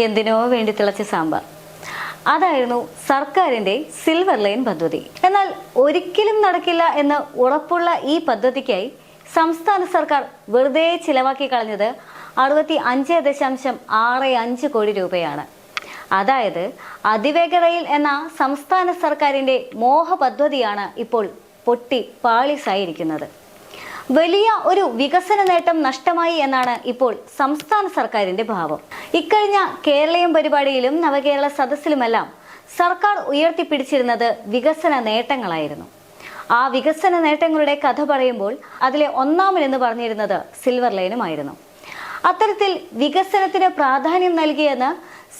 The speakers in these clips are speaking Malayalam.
എന്തിനോ വേണ്ടി തിളച്ച സാമ്പാർ. അതായിരുന്നു സർക്കാരിന്റെ സിൽവർ ലൈൻ പദ്ധതി. എന്നാൽ ഒരിക്കലും നടക്കില്ല എന്ന് ഉറപ്പുള്ള ഈ പദ്ധതിക്കായി സംസ്ഥാന സർക്കാർ വെറുതെ ചിലവാക്കി കളഞ്ഞത് 65.65 കോടി രൂപയാണ്. അതായത് അതിവേഗ റെയിൽ എന്ന സംസ്ഥാന സർക്കാരിന്റെ മോഹ പദ്ധതിയാണ് ഇപ്പോൾ പൊട്ടി പാളീസായിരിക്കുന്നത്. വലിയ ഒരു വികസന നേട്ടം നഷ്ടമായി എന്നാണ് ഇപ്പോൾ സംസ്ഥാന സർക്കാരിന്റെ ഭാവം. ഇക്കഴിഞ്ഞ കേരളീയം പരിപാടിയിലും നവകേരള സദസ്സിലുമെല്ലാം സർക്കാർ ഉയർത്തിപ്പിടിച്ചിരുന്നത് വികസന നേട്ടങ്ങളായിരുന്നു. ആ വികസന നേട്ടങ്ങളുടെ കഥ പറയുമ്പോൾ അതിലെ ഒന്നാമനെന്ന് പറഞ്ഞിരുന്നത് സിൽവർ ലൈനുമായിരുന്നു. അത്തരത്തിൽ വികസനത്തിന് പ്രാധാന്യം നൽകിയെന്ന്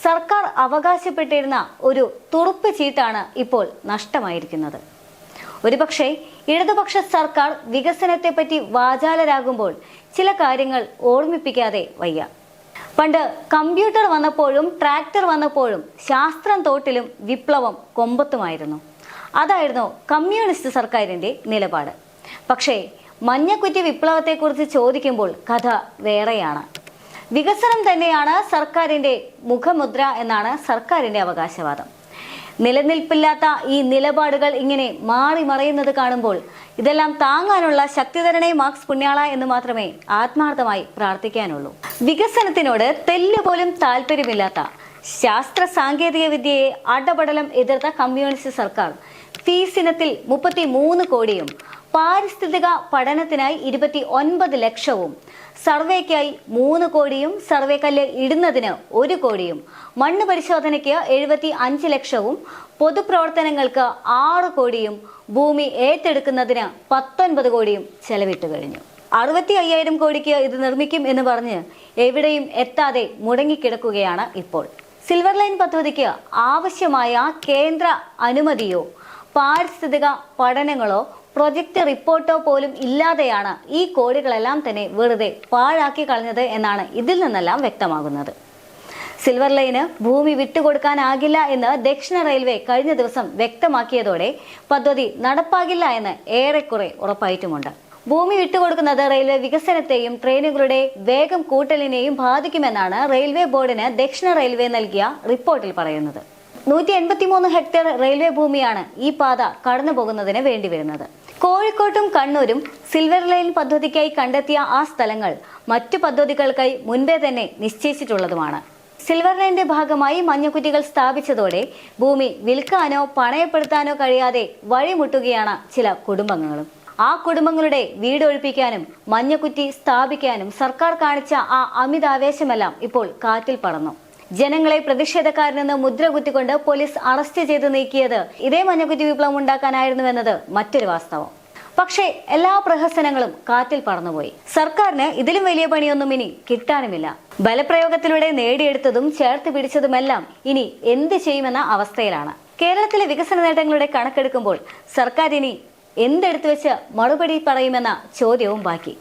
സർക്കാർ അവകാശപ്പെട്ടിരുന്ന ഒരു തുറുപ്പ് ചീട്ടാണ് ഇപ്പോൾ നഷ്ടമായിരിക്കുന്നത്. ഒരുപക്ഷെ ഇടതുപക്ഷ സർക്കാർ വികസനത്തെപ്പറ്റി വാചാലരാകുമ്പോൾ ചില കാര്യങ്ങൾ ഓർമ്മിപ്പിക്കാതെ വയ്യ. പണ്ട് കമ്പ്യൂട്ടർ വന്നപ്പോഴും ട്രാക്ടർ വന്നപ്പോഴും ശാസ്ത്രം തോട്ടിലും വിപ്ലവം കൊമ്പത്തുമായിരുന്നു. അതായിരുന്നു കമ്മ്യൂണിസ്റ്റ് സർക്കാരിന്റെ നിലപാട്. പക്ഷേ മഞ്ഞക്കുറ്റി വിപ്ലവത്തെക്കുറിച്ച് ചോദിക്കുമ്പോൾ കഥ വേറെയാണ്. വികസനം തന്നെയാണ് സർക്കാരിന്റെ മുഖമുദ്ര എന്നാണ് സർക്കാരിന്റെ അവകാശവാദം. നിലനിൽപ്പില്ലാത്ത ഈ നിലപാടുകൾ ഇങ്ങനെ മാറി മറയുന്നത് കാണുമ്പോൾ ഇതെല്ലാം താങ്ങാനുള്ള ശക്തി തരണേ മാർക്സ് പുണ്യാള എന്ന് മാത്രമേ ആത്മാർത്ഥമായി പ്രാർത്ഥിക്കാനുള്ളൂ. വികസനത്തിനോട് തെല്ലുപോലും താല്പര്യമില്ലാത്ത, ശാസ്ത്ര സാങ്കേതിക വിദ്യയെ അടപടലം എതിർത്ത കമ്മ്യൂണിസ്റ്റ് സർക്കാർ ഫീസ് ഇനത്തിൽ 33 കോടിയും പാരിസ്ഥിതിക പഠനത്തിനായി 29 ലക്ഷവും, സർവേക്കായി 3 കോടിയും, സർവേ കല്ല് ഇടുന്നതിന് 1 കോടിയും, മണ്ണ് പരിശോധനയ്ക്ക് 75 ലക്ഷവും, പൊതുപ്രവർത്തനങ്ങൾക്ക് 6 കോടിയും, ഭൂമി ഏറ്റെടുക്കുന്നതിന് 19 കോടിയും ചെലവിട്ട് കഴിഞ്ഞു. 65,000 കോടിക്ക് ഇത് നിർമ്മിക്കും എന്ന് പറഞ്ഞ് എവിടെയും എത്താതെ മുടങ്ങിക്കിടക്കുകയാണ് ഇപ്പോൾ. സിൽവർ ലൈൻ പദ്ധതിക്ക് ആവശ്യമായ കേന്ദ്ര അനുമതിയോ പാരിസ്ഥിതിക പഠനങ്ങളോ പ്രൊജക്ട് റിപ്പോർട്ടോ പോലും ഇല്ലാതെയാണ് ഈ കോടികളെല്ലാം തന്നെ വെറുതെ പാഴാക്കി കളഞ്ഞത് എന്നാണ് ഇതിൽ നിന്നെല്ലാം വ്യക്തമാകുന്നത്. സിൽവർ ലൈന് ഭൂമി വിട്ടുകൊടുക്കാനാകില്ല എന്ന് ദക്ഷിണ റെയിൽവേ കഴിഞ്ഞ ദിവസം വ്യക്തമാക്കിയതോടെ പദ്ധതി നടപ്പാകില്ല എന്ന് ഏറെക്കുറെ ഉറപ്പായിട്ടുമുണ്ട്. ഭൂമി വിട്ടുകൊടുക്കുന്നത് റെയിൽവേ വികസനത്തെയും ട്രെയിനുകളുടെ വേഗം കൂട്ടലിനെയും ബാധിക്കുമെന്നാണ് റെയിൽവേ ബോർഡിന് ദക്ഷിണ റെയിൽവേ നൽകിയ റിപ്പോർട്ടിൽ പറയുന്നത്. 183 ഹെക്ടർ റെയിൽവേ ഭൂമിയാണ് ഈ പാത കടന്നു പോകുന്നതിന് വേണ്ടി വരുന്നത്. കോഴിക്കോട്ടും കണ്ണൂരും സിൽവർ ലൈൻ പദ്ധതിക്കായി കണ്ടെത്തിയ ആ സ്ഥലങ്ങൾ മറ്റു പദ്ധതികൾക്കായി മുൻപേ തന്നെ നിശ്ചയിച്ചിട്ടുള്ളതുമാണ്. സിൽവർ ലൈനിന്റെ ഭാഗമായി മഞ്ഞക്കുറ്റികൾ സ്ഥാപിച്ചതോടെ ഭൂമി വിൽക്കാനോ പണയപ്പെടുത്താനോ കഴിയാതെ വഴിമുട്ടുകയാണ് ചില കുടുംബങ്ങളും. ആ കുടുംബങ്ങളുടെ വീടൊഴിപ്പിക്കാനും മഞ്ഞക്കുറ്റി സ്ഥാപിക്കാനും സർക്കാർ കാണിച്ച ആ അമിതാവേശമെല്ലാം ഇപ്പോൾ കാറ്റിൽ പറന്നു. ജനങ്ങളെ പ്രതിഷേധക്കാരനെന്ന് മുദ്ര കുത്തിക്കൊണ്ട് പോലീസ് അറസ്റ്റ് ചെയ്ത് നീക്കിയത് ഇതേ മഞ്ഞക്കുറ്റി വിപ്ലവം ഉണ്ടാക്കാനായിരുന്നുവെന്നത് മറ്റൊരു വാസ്തവം. പക്ഷേ എല്ലാ പ്രഹസനങ്ങളും കാറ്റിൽ പറന്നുപോയി. സർക്കാരിന് ഇതിലും വലിയ പണിയൊന്നും ഇനി കിട്ടാനുമില്ല. ബലപ്രയോഗത്തിലൂടെ നേടിയെടുത്തതും ചേർത്ത് പിടിച്ചതുമെല്ലാം ഇനി എന്ത് ചെയ്യുമെന്ന അവസ്ഥയിലാണ്. കേരളത്തിലെ വികസന നേട്ടങ്ങളുടെ കണക്കെടുക്കുമ്പോൾ സർക്കാർ ഇനി എന്തെടുത്തു വെച്ച് മറുപടി പറയുമെന്ന ചോദ്യവും ബാക്കി.